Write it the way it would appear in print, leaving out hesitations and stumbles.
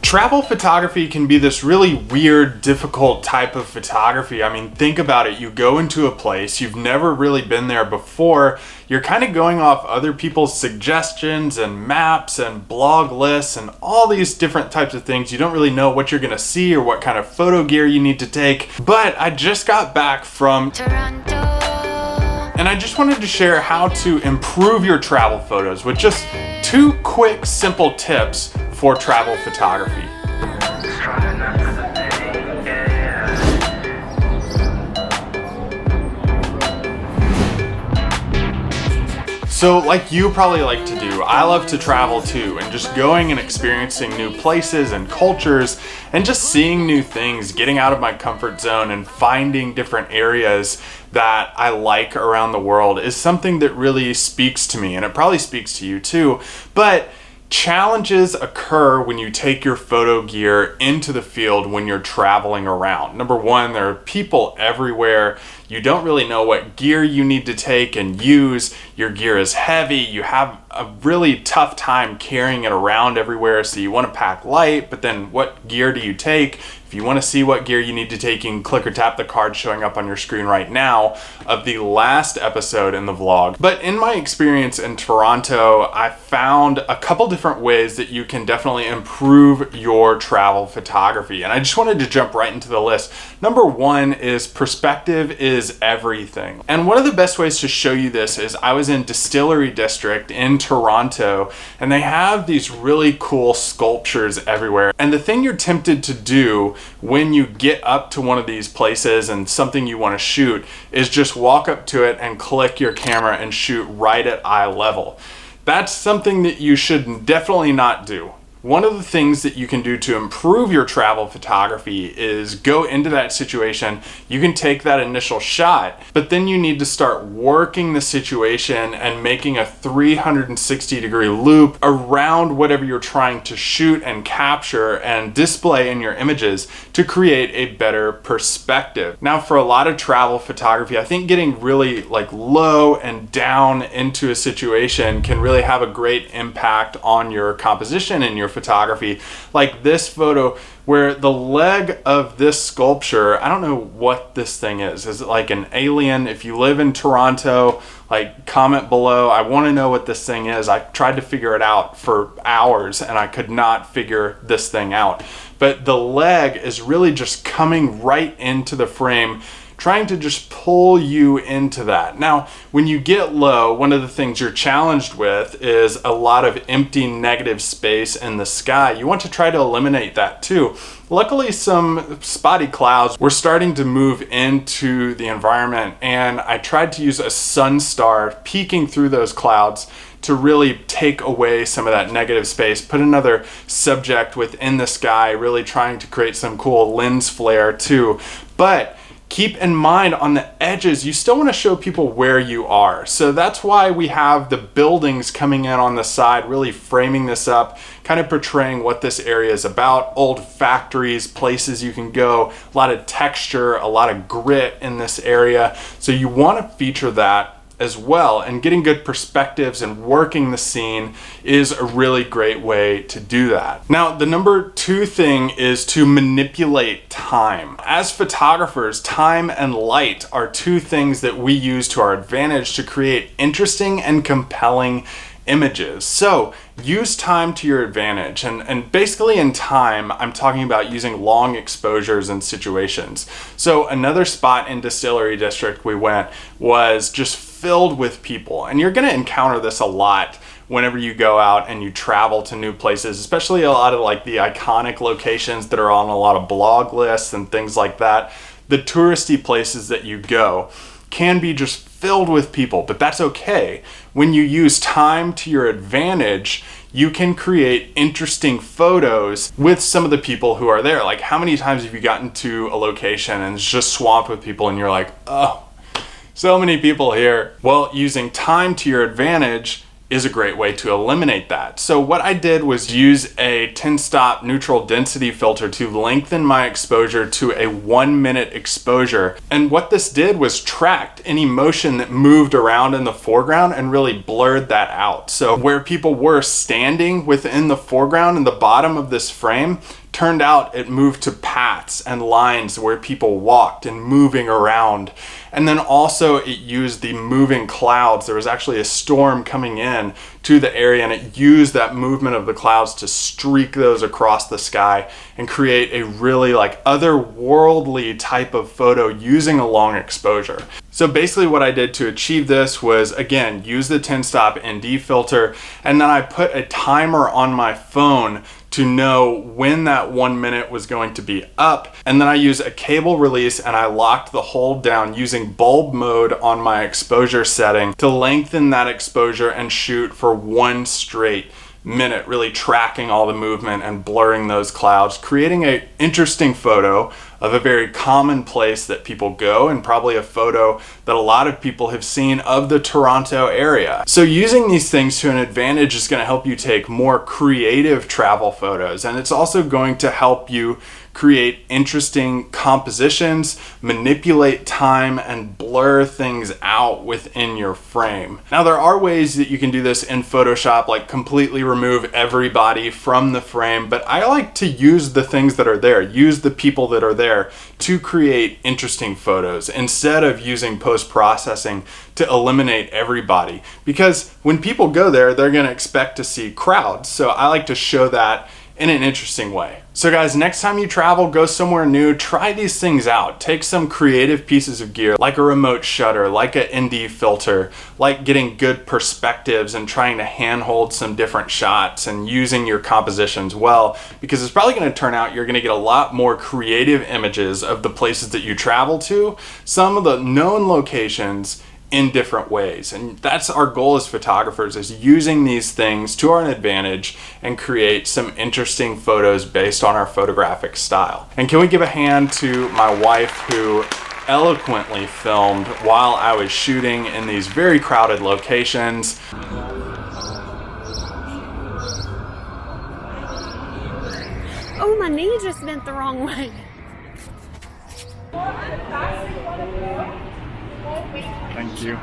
Travel photography can be this really weird, difficult type of photography. I mean, think about it. You go into a place, you've never really been there before. You're kind of going off other people's suggestions and maps and blog lists and all these different types of things. You don't really know what you're gonna see or what kind of photo gear you need to take. But I just got back from Toronto, and I just wanted to share how to improve your travel photos with just 2 quick, simple tips for travel photography. So like you probably like to do, I love to travel too, and just going and experiencing new places and cultures and just seeing new things, getting out of my comfort zone and finding different areas that I like around the world is something that really speaks to me, and it probably speaks to you too. But challenges occur when you take your photo gear into the field when you're traveling around. Number one, there are people everywhere. You don't really know what gear you need to take and use. Your gear is heavy. You have a really tough time carrying it around everywhere. So you want to pack light, but then what gear do you take? If you want to see what gear you need to take, you can click or tap the card showing up on your screen right now of the last episode in the vlog. But in my experience in Toronto, I found a couple different ways that you can definitely improve your travel photography. And I just wanted to jump right into the list. Number one is perspective is everything. And one of the best ways to show you this is I was in Distillery District in Toronto, and they have these really cool sculptures everywhere. And the thing you're tempted to do when you get up to one of these places and something you want to shoot is just walk up to it and click your camera and shoot right at eye level. That's something that you should definitely not do. One of the things that you can do to improve your travel photography is go into that situation. You can take that initial shot, but then you need to start working the situation and making a 360-degree loop around whatever you're trying to shoot and capture and display in your images to create a better perspective. Now, for a lot of travel photography, I think getting really low and down into a situation can really have a great impact on your composition and your photography. Like this photo where the leg of this sculpture, I don't know what this thing is. Is it like an alien? If you live in Toronto, comment below. I want to know what this thing is. I tried to figure it out for hours and I could not figure this thing out. But the leg is really just coming right into the frame, trying to just pull you into that. Now, when you get low, one of the things you're challenged with is a lot of empty negative space in the sky. You want to try to eliminate that too. Luckily, some spotty clouds were starting to move into the environment, and I tried to use a sun star peeking through those clouds to really take away some of that negative space, put another subject within the sky, really trying to create some cool lens flare too. But keep in mind on the edges, you still want to show people where you are. So that's why we have the buildings coming in on the side, really framing this up, kind of portraying what this area is about. Old factories, places you can go, a lot of texture, a lot of grit in this area. So you want to feature that as well, and getting good perspectives and working the scene is a really great way to do that. Now, the number 2 thing is to manipulate time. As photographers, time and light are 2 things that we use to our advantage to create interesting and compelling images. So use time to your advantage, and basically in time I'm talking about using long exposures and situations. So another spot in Distillery District we went was just filled with people, and you're going to encounter this a lot whenever you go out and you travel to new places, especially a lot of the iconic locations that are on a lot of blog lists and things like that. The touristy places that you go can be just filled with people, but that's okay. When you use time to your advantage, you can create interesting photos with some of the people who are there. Like, how many times have you gotten to a location and it's just swamped with people and you're like, oh, so many people here. Well, using time to your advantage, is a great way to eliminate that. So what I did was use a 10-stop neutral density filter to lengthen my exposure to a 1-minute exposure. And what this did was tracked any motion that moved around in the foreground and really blurred that out. So where people were standing within the foreground in the bottom of this frame, turned out it moved to paths and lines where people walked and moving around. And then also it used the moving clouds. There was actually a storm coming in to the area, and it used that movement of the clouds to streak those across the sky and create a really like otherworldly type of photo using a long exposure. So basically what I did to achieve this was, again, use the 10-stop ND filter, and then I put a timer on my phone to know when that 1 minute was going to be up. And then I use a cable release and I locked the hold down using bulb mode on my exposure setting to lengthen that exposure and shoot for 1 straight minute, really tracking all the movement and blurring those clouds, creating an interesting photo of a very common place that people go, and probably a photo that a lot of people have seen of the Toronto area. So using these things to an advantage is going to help you take more creative travel photos, and it's also going to help you create interesting compositions, manipulate time, and blur things out within your frame. Now there are ways that you can do this in Photoshop, like completely remove everybody from the frame, but I like to use the things that are there, use the people that are there to create interesting photos instead of using post-processing to eliminate everybody. Because when people go there, they're gonna expect to see crowds. So I like to show that in an interesting way. So guys, next time you travel, go somewhere new, try these things out. Take some creative pieces of gear, like a remote shutter, like an ND filter, like getting good perspectives and trying to handhold some different shots and using your compositions well, because it's probably gonna turn out you're gonna get a lot more creative images of the places that you travel to, some of the known locations, in different ways. And that's our goal as photographers, is using these things to our advantage and create some interesting photos based on our photographic style. And can we give a hand to my wife, who eloquently filmed while I was shooting in these very crowded locations. Oh, my knee just bent the wrong way. Thank you.